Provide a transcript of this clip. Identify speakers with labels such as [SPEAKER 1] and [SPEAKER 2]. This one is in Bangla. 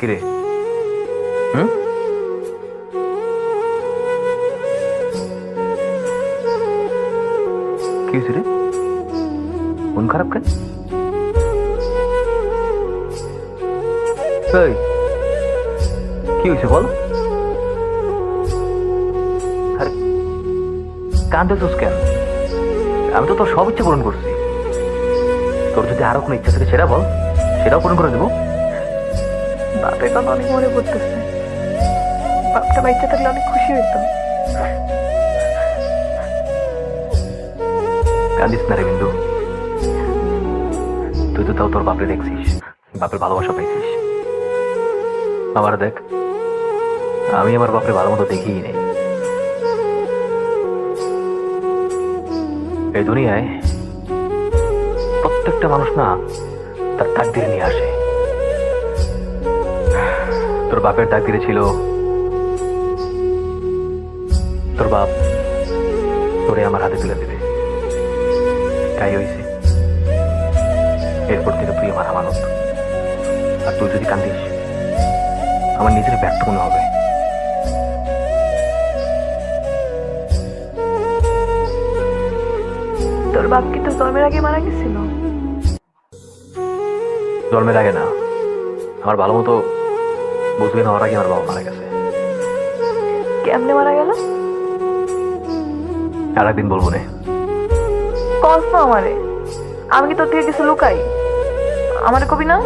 [SPEAKER 1] কিরে? হুম, কি হয়েছে রে? মন খারাপ কেন? এই, কি হয়েছে বল? আরে কাঁদতেছিস কেন? আমি তো তোর সব ইচ্ছা পূরণ করছি। তোর যদি আরো কোনো ইচ্ছা থাকে সেটা বল, সেটাও পূরণ করে দেবো।
[SPEAKER 2] বাপের কথা অনেক মনে পড়তেছে। বাপটা বাচ্চা থাকলে অনেক খুশি হইতাম।
[SPEAKER 1] কাঁদিস না রে বিন্দু। তুই তো তাও তোর বাপরে দেখছিস, বাপের ভালোবাসা পাইছিস। আমার দেখ, আমি আমার বাপরে ভালো মতো দেখিই নেই। এই দুনিয়ায় প্রত্যেকটা মানুষ না তার তাকদির নিয়ে আসে। তোর বাপের তাকদিরে ছিল তোর বাপ তোরে আমার হাতে তুলে দেবে, তাই হয়েছে। এরপর থেকে তুই আমার আমানত। আর তুই যদি কান্দিস আমার নিজের ব্যর্থ মনে হবে।
[SPEAKER 2] তোর বাপ কি তোর জন্মের আগে মারা গেছিল?
[SPEAKER 1] জন্মের আগে না, আমার ভালো মতো বুঝবে না, ওর আগে আমার বাবা মারা গেছে।
[SPEAKER 2] কেমনে মারা গেল?
[SPEAKER 1] আর একদিন বলবো রে।
[SPEAKER 2] কস না আমারে, আমি কি তোর থেকে কিছু লুকাই? আমারে কবি না?